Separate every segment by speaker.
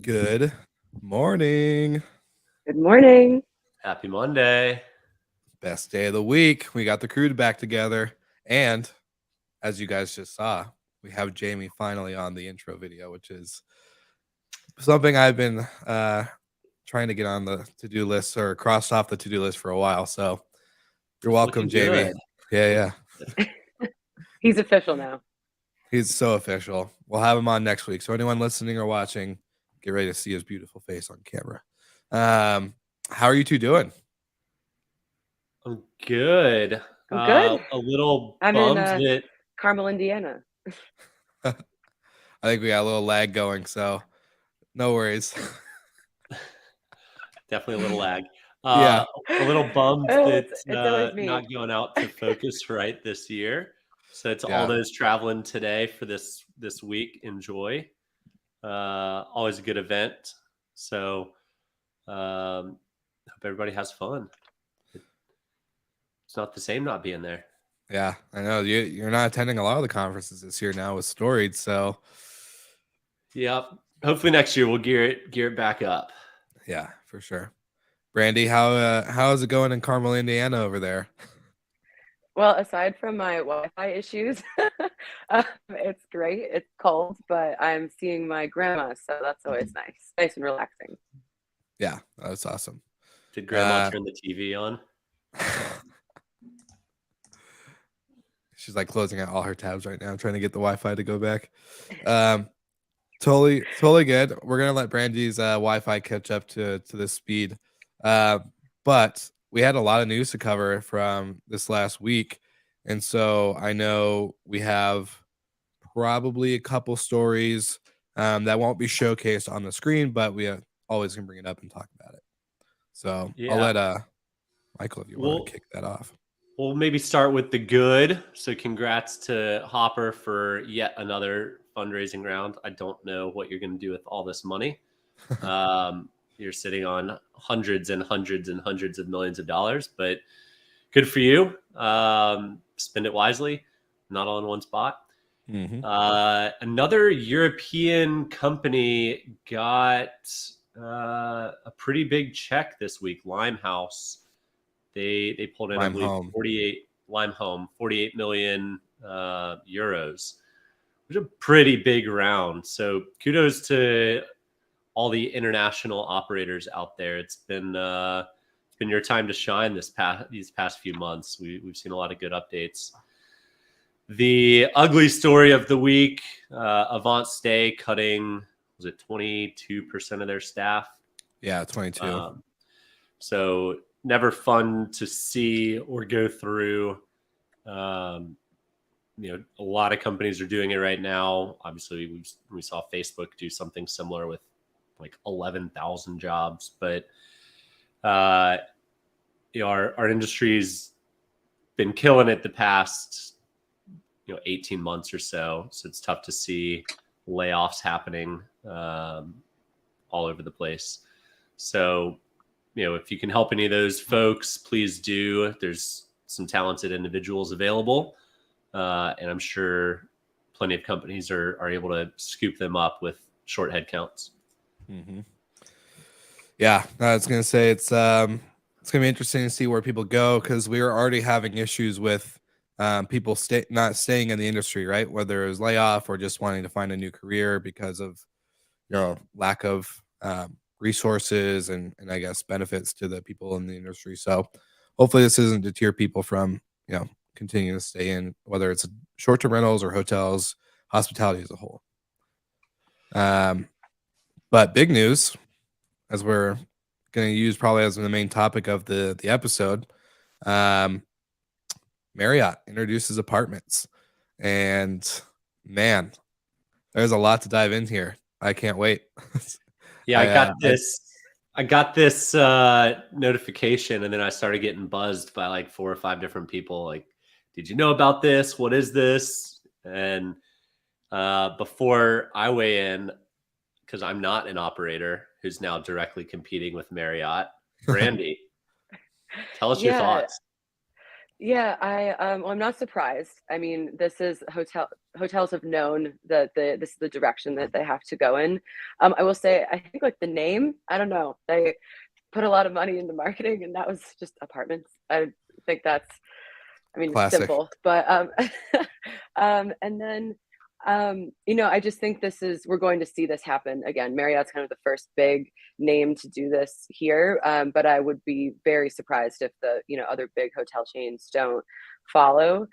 Speaker 1: Good morning.
Speaker 2: Good morning.
Speaker 3: Happy Monday.
Speaker 1: Best day of the week. We got the crew back together. And as you guys just saw, we have Jamie finally on the intro video, which is something I've been trying to get on the to-do list or crossed off the to-do list for a while. So you're welcome, Jamie.
Speaker 3: Good.
Speaker 1: Yeah.
Speaker 2: He's official now.
Speaker 1: He's so official. We'll have him on next week. So anyone listening or watching, get ready to see his beautiful face on camera. How are you two doing?
Speaker 3: I'm good.
Speaker 2: I'm good.
Speaker 3: A little
Speaker 2: I'm
Speaker 3: bummed
Speaker 2: in
Speaker 3: that
Speaker 2: Carmel, Indiana.
Speaker 1: I think we got a little lag going, so no worries.
Speaker 3: definitely a little lag.
Speaker 1: Yeah.
Speaker 3: A little bummed
Speaker 2: Oh,
Speaker 3: that
Speaker 2: it's always me.
Speaker 3: not going out to Focus right this year. So to
Speaker 1: Yeah.
Speaker 3: all those traveling today for this week, enjoy. Always a good event. So hope everybody has fun. It's not the same not being there.
Speaker 1: Yeah, I know you're not attending a lot of the conferences this year now with Storied, so
Speaker 3: Yep. Hopefully next year we'll gear it back up.
Speaker 1: yeah, for sure. Brandy, how is it going in Carmel, Indiana over there?
Speaker 2: Well, aside from my Wi-Fi issues, it's great. It's cold, but I'm seeing my grandma, so that's always nice and relaxing.
Speaker 1: Yeah, that's awesome.
Speaker 3: Did Grandma turn the TV on?
Speaker 1: She's like closing out all her tabs right now, trying to get the Wi-Fi to go back. Totally good. We're gonna let Brandy's Wi-Fi catch up to this speed. But we had a lot of news to cover from this last week, and so I know we have probably a couple stories that won't be showcased on the screen, but we always can bring it up and talk about it. So
Speaker 3: Yeah.
Speaker 1: I'll let Michael, if you want to kick that off.
Speaker 3: We'll maybe start with the good. So congrats to Hopper for yet another fundraising round. I don't know what you're going to do with all this money. You're sitting on hundreds and hundreds and hundreds of millions of dollars, but good for you. Spend it wisely, not all in one spot.
Speaker 1: Mm-hmm.
Speaker 3: Another European company got a pretty big check this week, Limehouse. They pulled in, I believe, 48 million euros, which is a pretty big round. So kudos to all the international operators out there. It's been your time to shine these past few months. We've seen a lot of good updates. The ugly story of the week: Avant Stay cutting, was it 22% of their staff?
Speaker 1: Yeah, 22.
Speaker 3: So never fun to see or go through. A lot of companies are doing it right now. Obviously, we saw Facebook do something similar with like 11,000 jobs, but our industry's been killing it the past 18 months or so. So it's tough to see layoffs happening all over the place. So if you can help any of those folks, please do. There's some talented individuals available. And I'm sure plenty of companies are able to scoop them up with short head counts.
Speaker 1: Mm-hmm. Yeah, I was going to say it's going to be interesting to see where people go, because we were already having issues with people not staying in the industry, right? Whether it was layoff or just wanting to find a new career because of lack of resources and I guess benefits to the people in the industry. So hopefully this isn't deter people from continuing to stay in, whether it's short-term rentals or hotels, hospitality as a whole. But big news, as we're going to use probably as the main topic of the episode, Marriott introduces apartments, and man, there's a lot to dive in here. I can't wait.
Speaker 3: Yeah, I got this notification, and then I started getting buzzed by like 4 or 5 different people. Like, did you know about this? What is this? And before I weigh in, because I'm not an operator who's now directly competing with Marriott, Brandy, tell us your thoughts.
Speaker 2: Yeah, I'm not surprised. I mean, this is hotels have known that this is the direction that they have to go in. I will say, I think like the name, I don't know, they put a lot of money into marketing, and that was just apartments. I think that's, I mean, it's
Speaker 1: Classic.
Speaker 2: simple, but and then I just think we're going to see this happen again. Marriott's kind of the first big name to do this here, but I would be very surprised if the other big hotel chains don't follow.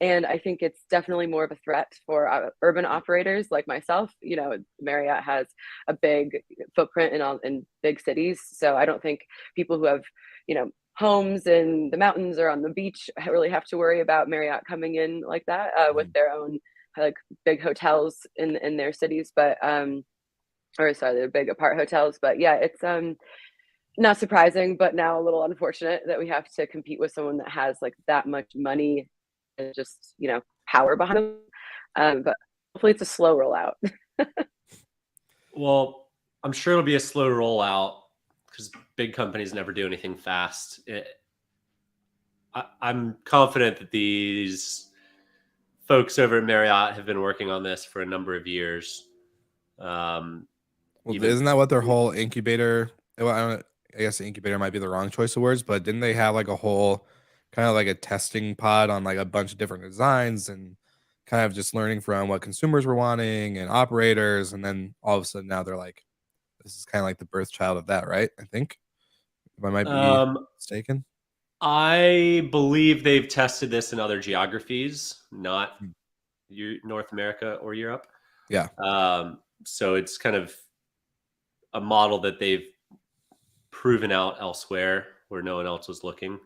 Speaker 2: And I think it's definitely more of a threat for urban operators like myself. Marriott has a big footprint in big cities, so I don't think people who have homes in the mountains or on the beach really have to worry about Marriott coming in like that with their own like big hotels in their cities, but or sorry, they're big apart hotels. But yeah, it's not surprising, but now a little unfortunate that we have to compete with someone that has like that much money and just power behind them. But hopefully it's a slow rollout.
Speaker 3: Well, I'm sure it'll be a slow rollout because big companies never do anything fast. I'm confident that these folks over at Marriott have been working on this for a number of years.
Speaker 1: Well, isn't that what their whole incubator? Well, I guess incubator might be the wrong choice of words, but didn't they have like a whole kind of like a testing pod on like a bunch of different designs and kind of just learning from what consumers were wanting and operators, and then all of a sudden now they're like, this is kind of like the birth child of that, right? I think, if I might be mistaken.
Speaker 3: I believe they've tested this in other geographies, not North America or Europe.
Speaker 1: Yeah.
Speaker 3: So it's kind of a model that they've proven out elsewhere where no one else was looking.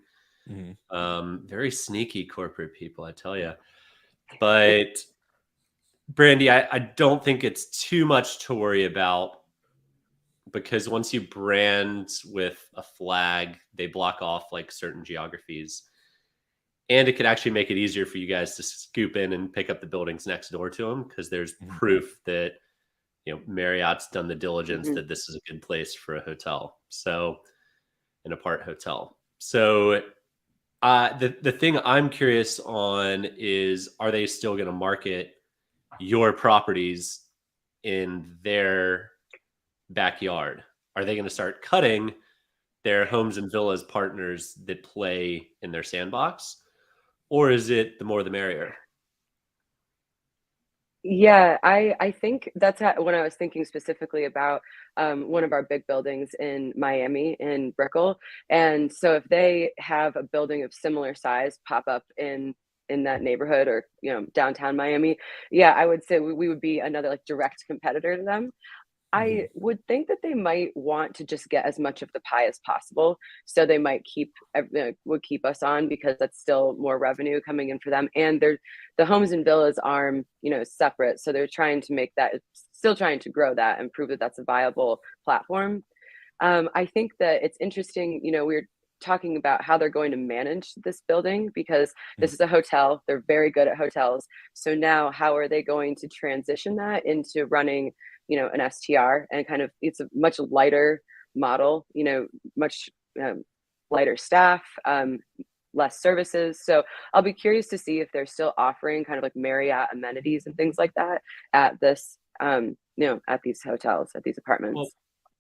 Speaker 3: Very sneaky corporate people, I tell you. But Brandy, I don't think it's too much to worry about, because once you brand with a flag, they block off like certain geographies. And it could actually make it easier for you guys to scoop in and pick up the buildings next door to them, because there's proof that Marriott's done the diligence that this is a good place for a hotel, so an apart hotel. So the thing I'm curious on is, are they still going to market your properties in their backyard? Are they going to start cutting their homes and villas partners that play in their sandbox, or is it the more the merrier?
Speaker 2: Yeah, I think that's when I was thinking specifically about one of our big buildings in Miami in Brickell. And so if they have a building of similar size pop up in that neighborhood, or downtown Miami, yeah, I would say we would be another like direct competitor to them. I would think that they might want to just get as much of the pie as possible. So they might would keep us on, because that's still more revenue coming in for them. And the homes and villas arm, separate. So they're trying to make that, still trying to grow that and prove that that's a viable platform. I think that it's interesting, we're talking about how they're going to manage this building, because this is a hotel. They're very good at hotels. So now how are they going to transition that into running an STR, and kind of, it's a much lighter model, much lighter staff, less services. So I'll be curious to see if they're still offering kind of like Marriott amenities and things like that at this, at these hotels, at these apartments.
Speaker 3: Well,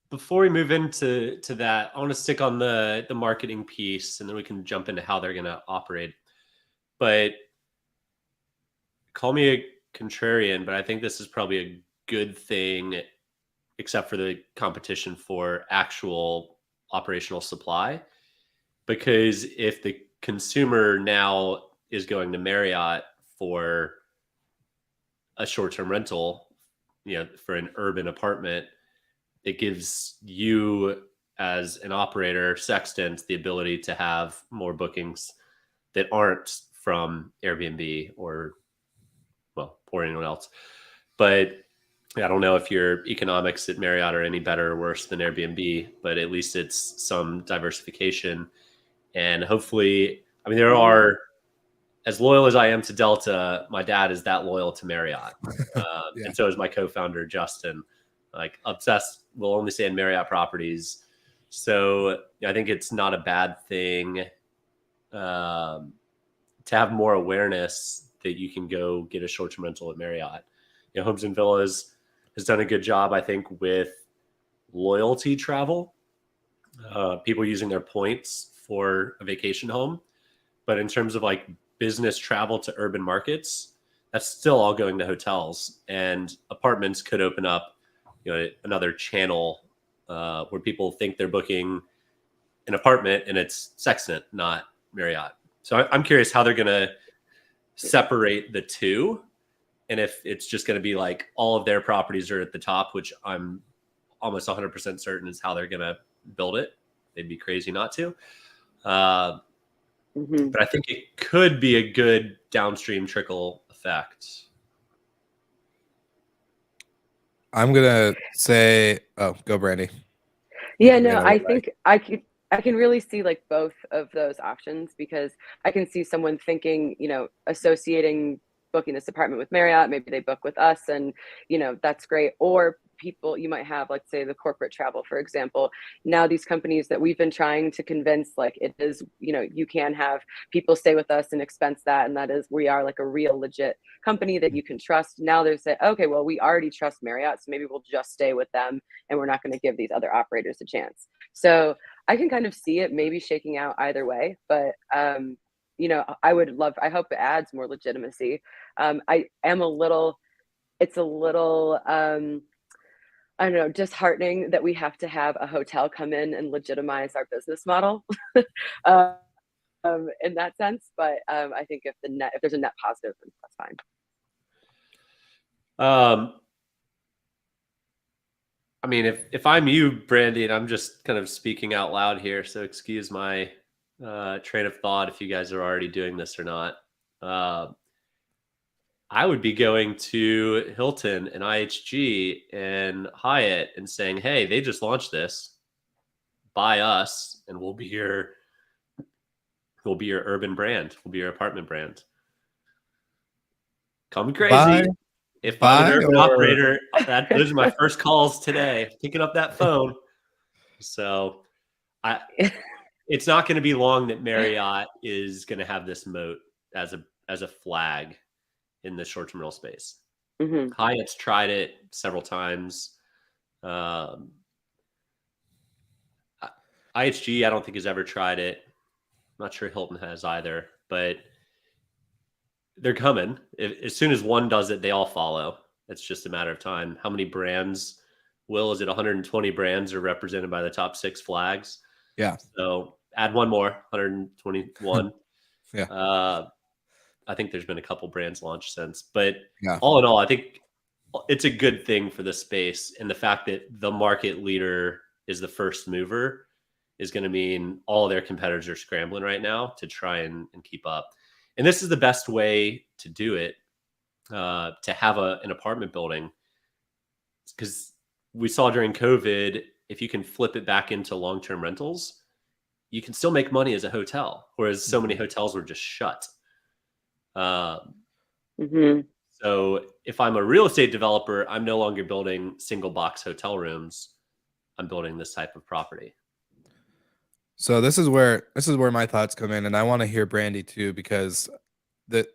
Speaker 3: before we move into that, I want to stick on the marketing piece, and then we can jump into how they're going to operate. But call me a contrarian, but I think this is probably a good thing, except for the competition for actual operational supply. Because if the consumer now is going to Marriott for a short-term rental, for an urban apartment, it gives you as an operator, sextant, the ability to have more bookings that aren't from Airbnb or anyone else. But I don't know if your economics at Marriott are any better or worse than Airbnb, but at least it's some diversification. And hopefully, there are, as loyal as I am to Delta, my dad is that loyal to Marriott. And so is my co-founder, Justin, like obsessed, will only stay in Marriott properties. So I think it's not a bad thing to have more awareness that you can go get a short-term rental at Marriott. Homes and Villas has done a good job, I think, with loyalty travel, people using their points for a vacation home. But in terms of like business travel to urban markets, that's still all going to hotels, and apartments could open up, another channel where people think they're booking an apartment and it's Sextant, not Marriott. So I'm curious how they're going to separate the two, and if it's just going to be like all of their properties are at the top, which I'm almost 100% certain is how they're going to build it. They'd be crazy not to. But I think it could be a good downstream trickle effect.
Speaker 1: I'm gonna say, go Brandy.
Speaker 2: Yeah, no, I think I can really see like both of those options, because I can see someone thinking, associating booking this apartment with Marriott, maybe they book with us, and that's great. Or people, you might have, like, say, the corporate travel, for example. Now these companies that we've been trying to convince, like, it is, you can have people stay with us and expense that, and that is, we are like a real legit company that you can trust. Now they're saying, okay, well, we already trust Marriott, so maybe we'll just stay with them, and we're not going to give these other operators a chance. So I can kind of see it maybe shaking out either way, but I hope it adds more legitimacy. It's a little I don't know, disheartening that we have to have a hotel come in and legitimize our business model in that sense. But I think if there's a net positive, then that's fine.
Speaker 3: I mean, if I'm you, Brandy, and I'm just kind of speaking out loud here, so excuse my train of thought if you guys are already doing this or not. I would be going to Hilton and IHG and Hyatt and saying, hey, they just launched this. Buy us, and we'll be your urban brand. We'll be your apartment brand. Come crazy. If I'm an urban operator, those are my first calls today, picking up that phone. So it's not going to be long that Marriott is going to have this moat as a flag in the short-term rental space. Hyatt's tried it several times. IHG, I don't think has ever tried it. I'm not sure Hilton has either, but they're coming. As soon as one does it, they all follow. It's just a matter of time. How many brands? Is it 120 brands are represented by the top 6 flags?
Speaker 1: Yeah.
Speaker 3: So add one more, 121.
Speaker 1: Yeah.
Speaker 3: I think there's been a couple brands launched since, but all in all, I think it's a good thing for the space. And the fact that the market leader is the first mover is going to mean all of their competitors are scrambling right now to try and keep up. And this is the best way to do it, to have an apartment building, because we saw during COVID, if you can flip it back into long-term rentals, you can still make money as a hotel, whereas so many hotels were just shut. So if I'm a real estate developer, I'm no longer building single box hotel rooms. I'm building this type of property.
Speaker 1: So this is where my thoughts come in, and I want to hear Brandy too, because this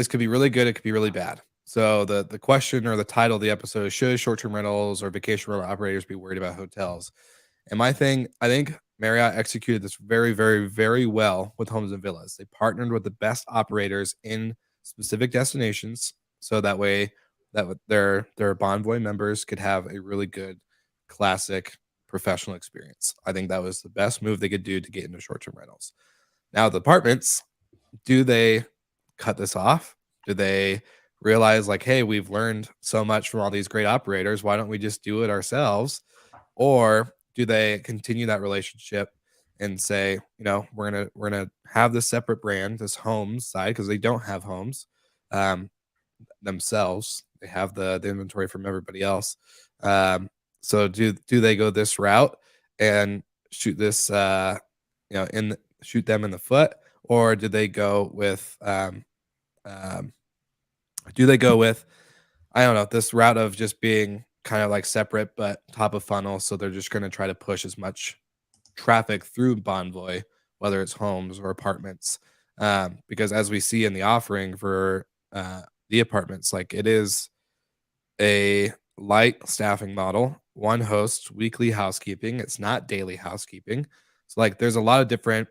Speaker 1: could be really good, it could be really bad. So the question or the title of the episode is, should short-term rentals or vacation rental operators be worried about hotels? And I think Marriott executed this very, very, very well with Homes and Villas. They partnered with the best operators in specific destinations, so that way that their Bonvoy members could have a really good, classic, professional experience. I think that was the best move they could do to get into short-term rentals. Now, the apartments, do they cut this off? Do they realize, like, hey, we've learned so much from all these great operators, why don't we just do it ourselves? Or do they continue that relationship and say, we're gonna have this separate brand, this homes side, because they don't have homes themselves. They have the inventory from everybody else. So do they go this route and shoot this shoot them in the foot, or do they go with I don't know, this route of just being kind of like separate but top of funnel, so they're just going to try to push as much traffic through Bonvoy, whether it's homes or apartments, because as we see in the offering for the apartments, like it is a light staffing model, one host, weekly housekeeping. It's not daily housekeeping. So like there's a lot of different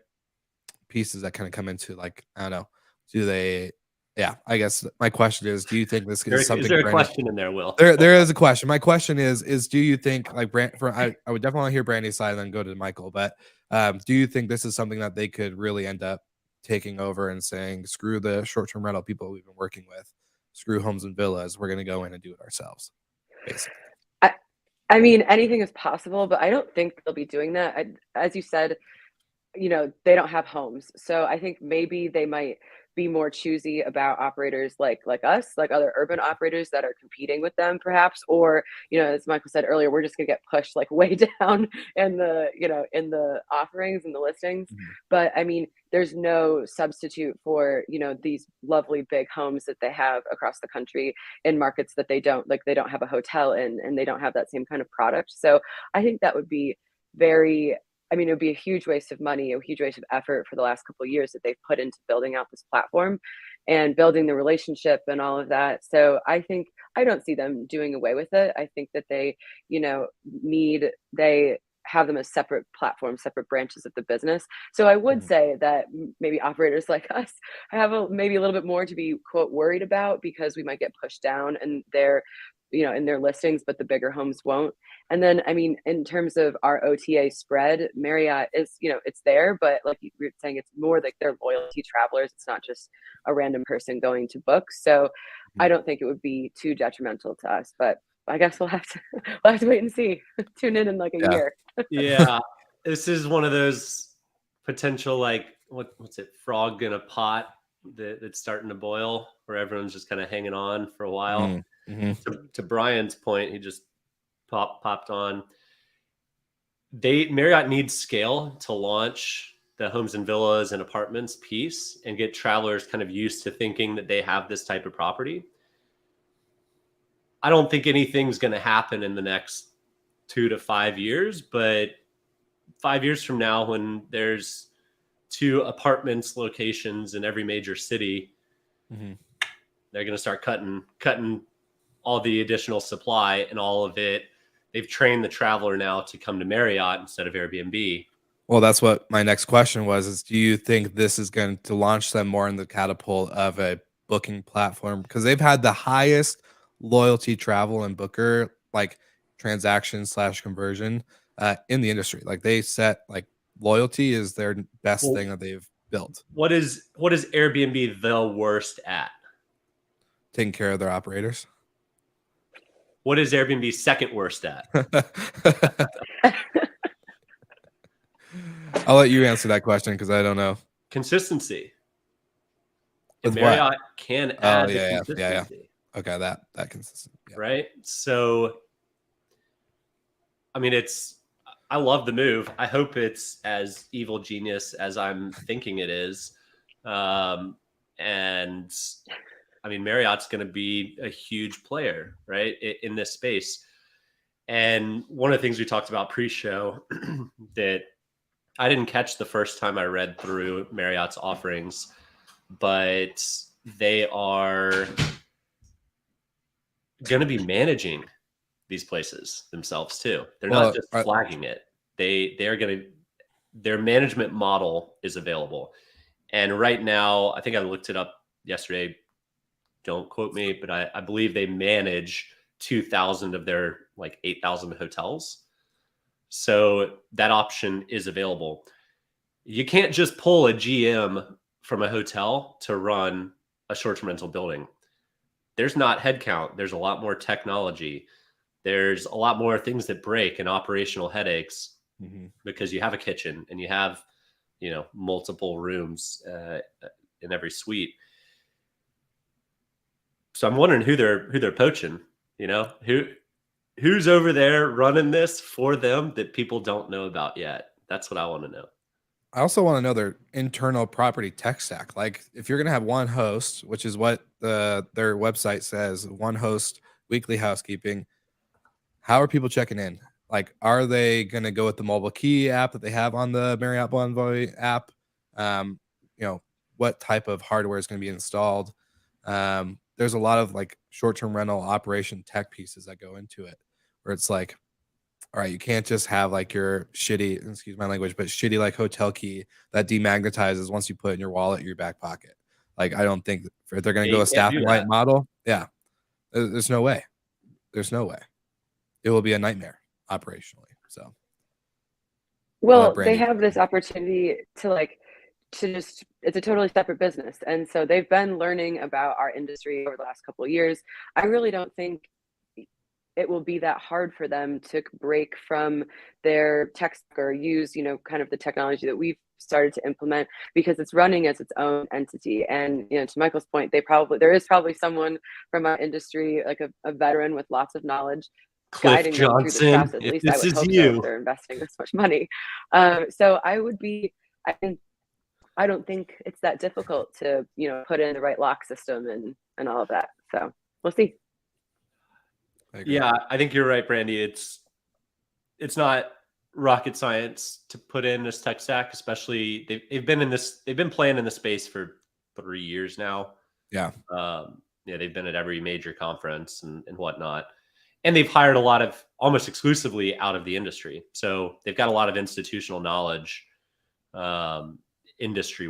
Speaker 1: pieces that kind of come into like, I don't know, do they yeah, I guess my question is, do you think this is something
Speaker 3: Is there a
Speaker 1: Brandy,
Speaker 3: question in there, Will?
Speaker 1: there is a question. My question is do you think like I would definitely want to hear Brandy's side and then go to Michael, but do you think this is something that they could really end up taking over and saying, screw the short-term rental people we've been working with, screw homes and villas, we're going to go in and do it ourselves, basically?
Speaker 2: I mean, anything is possible, but I don't think they'll be doing that. As you said, they don't have homes. So I think maybe they might be more choosy about operators like us, like other urban operators that are competing with them perhaps, or, as Michael said earlier, we're just gonna get pushed like way down in the offerings and the listings.
Speaker 1: Mhm.
Speaker 2: But I mean, there's no substitute for, these lovely big homes that they have across the country in markets that they don't have a hotel in, and they don't have that same kind of product. So I think that would be very I mean, it would be a huge waste of money, a huge waste of effort for the last couple of years that they've put into building out this platform and building the relationship and all of that. So I don't see them doing away with it. I think that they, they have them as separate platforms, separate branches of the business. So I would
Speaker 1: Mhm.
Speaker 2: say that maybe operators like us have maybe a little bit more to be quote worried about, because we might get pushed down and their in their listings, but the bigger homes won't. And then, I mean, in terms of our OTA spread, Marriott is, it's there, but like you were saying, it's more like they're loyalty travelers. It's not just a random person going to book. So I
Speaker 1: Mhm.
Speaker 2: don't think it would be too detrimental to us, but I guess we'll have to we'll have to wait and see. Tune in like a
Speaker 1: Yeah.
Speaker 2: year.
Speaker 3: Yeah, this is one of those potential like what's it, frog in a pot that's starting to boil, where everyone's just kind of hanging on for a while.
Speaker 1: Mm-hmm.
Speaker 3: To Brian's point, he just popped on. Marriott needs scale to launch the homes and villas and apartments piece and get travelers kind of used to thinking that they have this type of property. I don't think anything's going to happen in the next 2 to 5 years, but 5 years from now, when there's 2 apartments locations in every major city,
Speaker 1: Mm-hmm.
Speaker 3: they're going to start cutting all the additional supply and all of it. They've trained the traveler now to come to Marriott instead of Airbnb.
Speaker 1: Well, that's what my next question was, is do you think this is going to launch them more in the catapult of a booking platform? Because they've had the highest loyalty travel and booker like transaction slash conversion in the industry. Like they set like loyalty is their best
Speaker 3: Well,
Speaker 1: thing that they've built,
Speaker 3: what is Airbnb the worst at?
Speaker 1: taking care of their operators.
Speaker 3: What is Airbnb second worst at?
Speaker 1: I'll let you answer that question because I don't know.
Speaker 3: Consistency. And
Speaker 1: With what?
Speaker 3: Marriott can
Speaker 1: Oh
Speaker 3: add the
Speaker 1: yeah.
Speaker 3: consistency.
Speaker 1: Okay, that consistent. Yep.
Speaker 3: Right? So, I mean, I love the move. I hope it's as evil genius as I'm thinking it is. And I mean, Marriott's going to be a huge player, right, in this space. And one of the things we talked about pre-show that I didn't catch the first time I read through Marriott's offerings, but they are going to be managing these places themselves too. They're not just flagging it. They're going to, their management model is available. And right now, I think I looked it up yesterday. Don't quote me, but I believe they manage 2,000 of their like 8,000 hotels. So that option is available. You can't just pull a GM from a hotel to run a short-term rental building. There's not headcount. There's a lot more technology. There's a lot more things that break and operational headaches because you have a kitchen and you have, multiple rooms in every suite. So I'm wondering who they're poaching. Who's over there running this for them that people don't know about yet. That's what I want to know.
Speaker 1: I also want to know their internal property tech stack. Like if you're going to have one host, which is what their website says, one host, weekly housekeeping, how are people checking in? Like, are they going to go with the mobile key app that they have on the Marriott Bonvoy app? what type of hardware is going to be installed. There's a lot of like short-term rental operation tech pieces that go into it, where it's like, all right, you can't just have like your shitty, excuse my language, but shitty like hotel key that demagnetizes once you put it in your wallet or your back pocket. Like, I don't think if they're going to go a staff and light model, there's no way. There's no way. It will be a nightmare operationally. So,
Speaker 2: well, they have this opportunity to just, it's a totally separate business, and so they've been learning about our industry over the last couple of years. I really don't think it will be that hard for them to break from their tech stack or use, kind of the technology that we've started to implement, because it's running as its own entity. And, to Michael's point, there is probably someone from our industry, like a veteran with lots of knowledge,
Speaker 3: Cliff
Speaker 2: guiding them through this process. At least I would hope so, if they're investing this much money. So I don't think it's that difficult to, put in the right lock system and all of that. So we'll see.
Speaker 3: Yeah, I think you're right, Brandy. It's not rocket science to put in this tech stack, especially they've been playing in the space for 3 years now.
Speaker 1: Yeah.
Speaker 3: They've been at every major conference and whatnot. And they've hired a lot of almost exclusively out of the industry. So they've got a lot of institutional knowledge, industry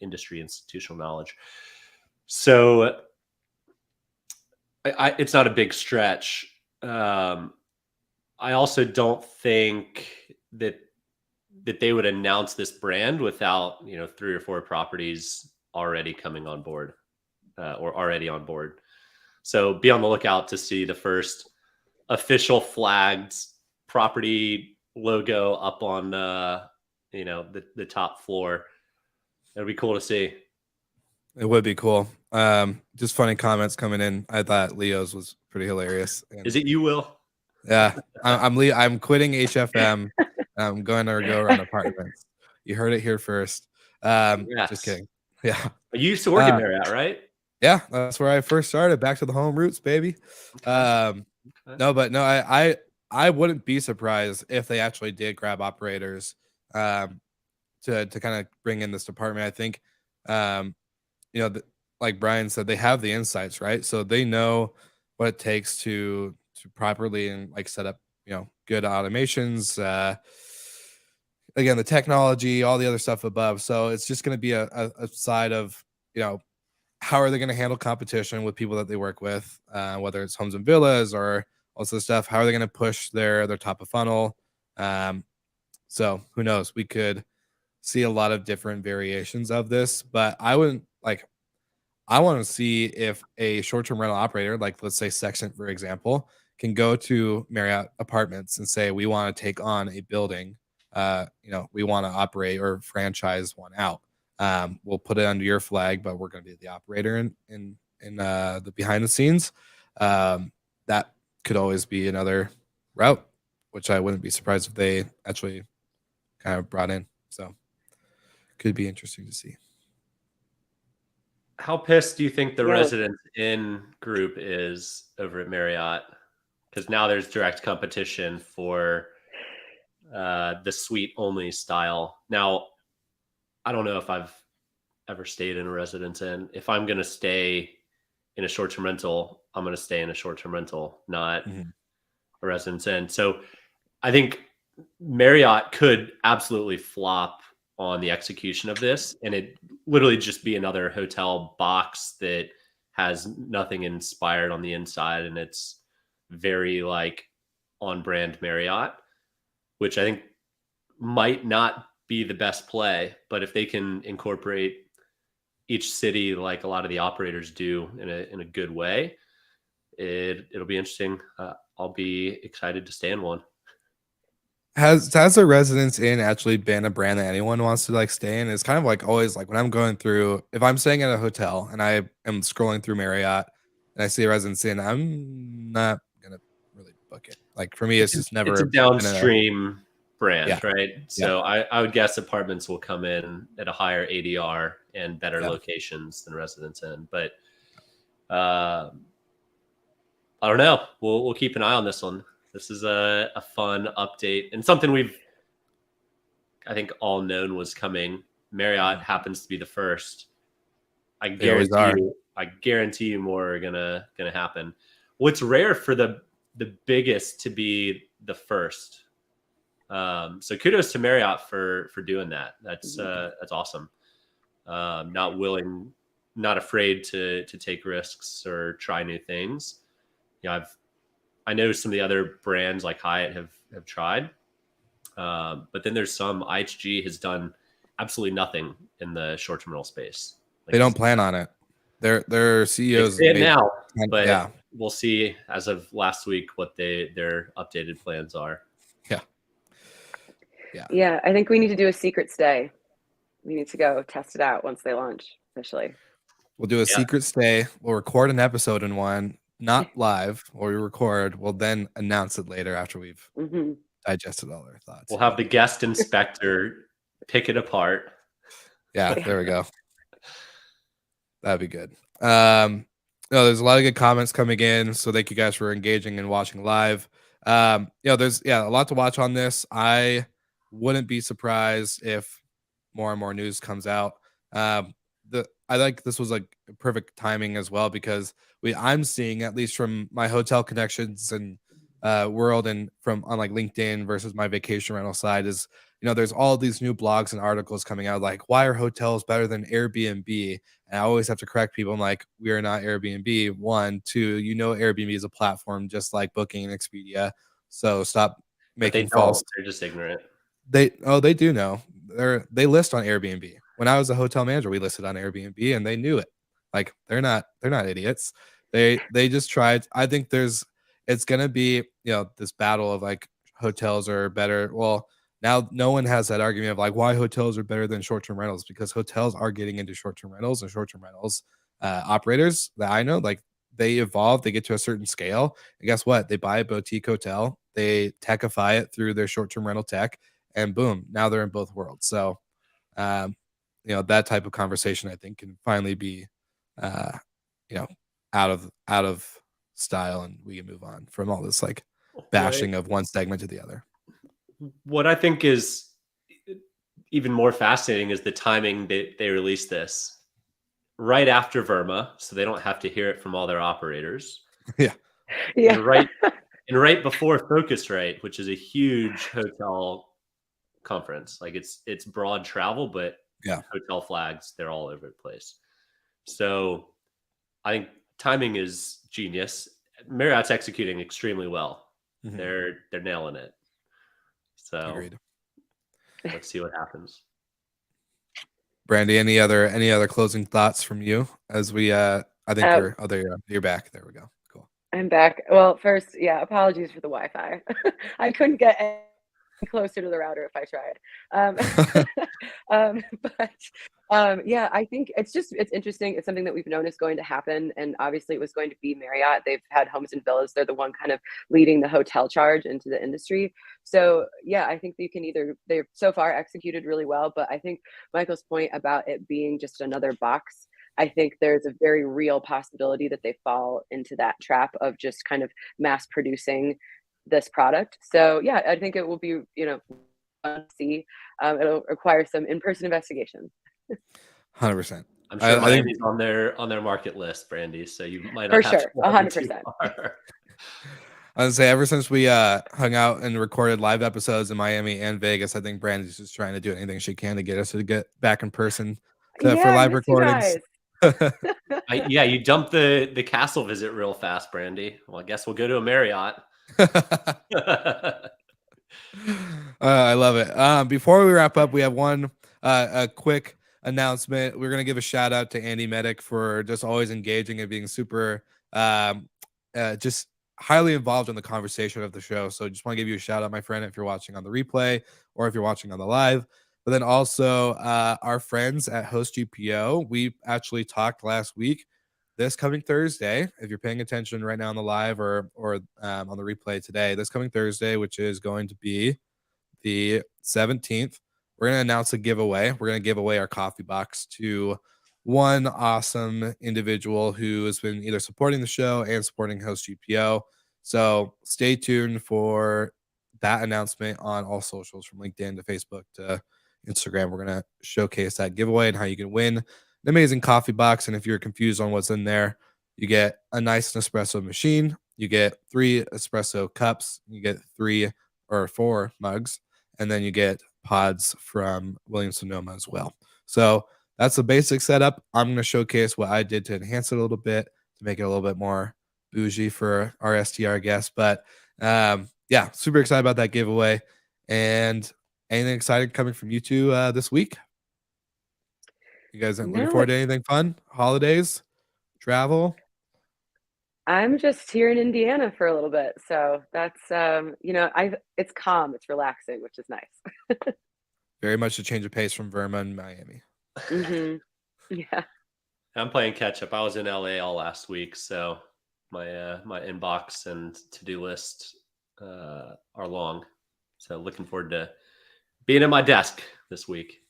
Speaker 3: institutional knowledge. So it's not a big stretch. I also don't think that they would announce this brand without 3 or 4 properties already coming on board or already on board. So be on the lookout to see the first official flagged property logo up on the top floor. It'll be cool to see.
Speaker 1: It would be cool. Just funny comments coming in. I thought Leo's was pretty hilarious.
Speaker 3: Is it you, Will?
Speaker 1: Yeah, I'm quitting HFM. I'm going to go around apartments. You heard it here first.
Speaker 3: Yes.
Speaker 1: Just kidding. Yeah.
Speaker 3: You used to work in Marriott, right?
Speaker 1: Yeah, that's where I first started. Back to the home roots, baby. Okay. I wouldn't be surprised if they actually did grab operators to kind of bring in this department. I think, like Brian said, they have the insights, right? So they know what it takes to properly and like set up, good automations. Again, the technology, all the other stuff above. So it's just going to be a side of, how are they going to handle competition with people that they work with, whether it's homes and villas or also the stuff. How are they going to push their top of funnel? So who knows? We could see a lot of different variations of this, but I want to see if a short-term rental operator, like let's say Section, for example, can go to Marriott Apartments and say, we want to take on a building. We want to operate or franchise one out. We'll put it under your flag, but we're going to be the operator in the behind the scenes. That could always be another route, which I wouldn't be surprised if they actually kind of brought in. So could be interesting to see.
Speaker 3: How pissed do you think the Residence Inn group is over at Marriott? Because now there's direct competition for the suite only style. Now, I don't know if I've ever stayed in a Residence Inn. If I'm going to stay in a short-term rental, I'm going to stay in a short-term rental, not a Residence Inn. So I think Marriott could absolutely flop on the execution of this, and it literally just be another hotel box that has nothing inspired on the inside, and it's very like on brand Marriott, which I think might not be the best play. But if they can incorporate each city like a lot of the operators do in a good way, it'll be interesting. I'll be excited to stay in one.
Speaker 1: Has the Residence Inn actually been a brand that anyone wants to like stay in? It's kind of like always like when I'm going through, if I'm staying at a hotel and I am scrolling through Marriott and I see a Residence Inn, I'm not gonna really book it. Like for me, it's just never.
Speaker 3: It's a downstream brand, right? So I would guess apartments will come in at a higher ADR and better locations than Residence Inn, but I don't know. We'll keep an eye on this one. This is a fun update and something we've, I think, all known was coming Marriott happens to be the first, I
Speaker 1: They always are.
Speaker 3: guarantee you more are gonna happen. What's rare for the biggest to be the first. So kudos to Marriott for doing that. That's awesome. Not afraid to take risks or try new things. I know some of the other brands like Hyatt have tried, but then there's some. IHG has done absolutely nothing in the short-term rental space.
Speaker 1: Like, they don't plan on it. Their CEOs
Speaker 3: say it now, but
Speaker 1: yeah,
Speaker 3: we'll see as of last week what their updated plans are.
Speaker 2: Yeah. I think we need to do a secret stay. We need to go test it out once they launch officially.
Speaker 1: We'll do a secret stay. We'll record an episode in one, not live, or we record. We'll then announce it later after we've digested all our thoughts.
Speaker 3: We'll have the guest inspector pick it apart.
Speaker 1: Yeah, there we go. That'd be good. There's a lot of good comments coming in, so thank you guys for engaging and watching live. There's a lot to watch on this. I wouldn't be surprised if more and more news comes out. I like this was like perfect timing as well, because I'm seeing, at least from my hotel connections and world and from on like LinkedIn versus my vacation rental side, is there's all these new blogs and articles coming out like, why are hotels better than Airbnb? And I always have to correct people. I'm like, we are not Airbnb. 1, 2, Airbnb is a platform just like Booking and Expedia. So stop making false.
Speaker 3: They're just ignorant.
Speaker 1: They do know. They list on Airbnb. When I was a hotel manager, we listed on Airbnb and they knew it. Like, they're not idiots. They just tried. I think it's gonna be this battle of like, hotels are better. Well, now no one has that argument of like, why hotels are better than short-term rentals, because hotels are getting into short-term rentals, and short-term rentals operators that I know, like, they evolve, they get to a certain scale, and guess what? They buy a boutique hotel, they techify it through their short-term rental tech, and boom, now they're in both worlds. So that type of conversation, I think, can finally be out of style, and we can move on from all this like bashing of one segment to the other.
Speaker 3: What I think is even more fascinating is the timing they released this right after Verma, so they don't have to hear it from all their operators.
Speaker 2: Yeah.
Speaker 3: And right before Focusrite, which is a huge hotel conference. Like, it's broad travel, but hotel flags, they're all over the place. So I think timing is genius. Marriott's executing extremely well. They're nailing it. So
Speaker 1: agreed.
Speaker 3: Let's see what happens.
Speaker 1: Brandy, any other closing thoughts from you as we I think you're back. There we go. Cool.
Speaker 2: I'm back. Well, first, apologies for the Wi-Fi. I couldn't get any closer to the router if I tried. I think it's interesting. It's something that we've known is going to happen, and obviously it was going to be Marriott. They've had Homes and Villas. They're the one kind of leading the hotel charge into the industry. So I think they've so far executed really well, but I think Michael's point about it being just another box, I think there's a very real possibility that they fall into that trap of just kind of mass producing this product. So I think it will be fun to see. It'll require some in-person investigation.
Speaker 1: 100%.
Speaker 3: I'm sure Miami's on their market list, Brandy. So you might not
Speaker 2: for sure. 100%.
Speaker 1: I would say ever since we hung out and recorded live episodes in Miami and Vegas, I think Brandy's just trying to do anything she can to get us to get back in person for live recordings.
Speaker 3: You dumped the castle visit real fast, Brandy. Well, I guess we'll go to a Marriott.
Speaker 1: I love it. Before we wrap up, we have one a quick announcement. We're gonna give a shout out to Andy Medic for just always engaging and being super just highly involved in the conversation of the show. So just want to give you a shout out, my friend, if you're watching on the replay or if you're watching on the live. But then also our friends at Host GPO, we actually talked last week. This coming Thursday, if you're paying attention right now on the live or on the replay today, this coming Thursday, which is going to be the 17th, we're going to announce a giveaway. We're going to give away our coffee box to one awesome individual who has been either supporting the show and supporting Host GPO. So stay tuned for that announcement on all socials, from LinkedIn to Facebook to Instagram. We're going to showcase that giveaway and how you can win an amazing coffee box. And if you're confused on what's in there, you get a nice Nespresso machine. You get 3 espresso cups. You get 3 or 4 mugs. And then you get pods from Williams Sonoma as well. So that's the basic setup. I'm going to showcase what I did to enhance it a little bit, to make it a little bit more bougie for our STR guests. But yeah, super excited about that giveaway. And anything exciting coming from you two this week? You guys looking forward to anything fun? Holidays? Travel?
Speaker 2: I'm just here in Indiana for a little bit. So that's it's calm, it's relaxing, which is nice.
Speaker 1: Very much a change of pace from Vermont and Miami.
Speaker 2: Mm-hmm. Yeah.
Speaker 3: I'm playing catch up. I was in LA all last week, so my my inbox and to-do list are long. So looking forward to being at my desk this week.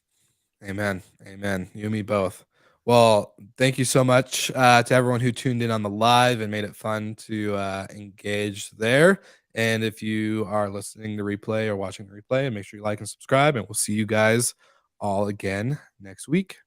Speaker 1: Amen. Amen. You and me both. Well, thank you so much to everyone who tuned in on the live and made it fun to engage there. And if you are listening to replay or watching the replay, make sure you like and subscribe, and we'll see you guys all again next week.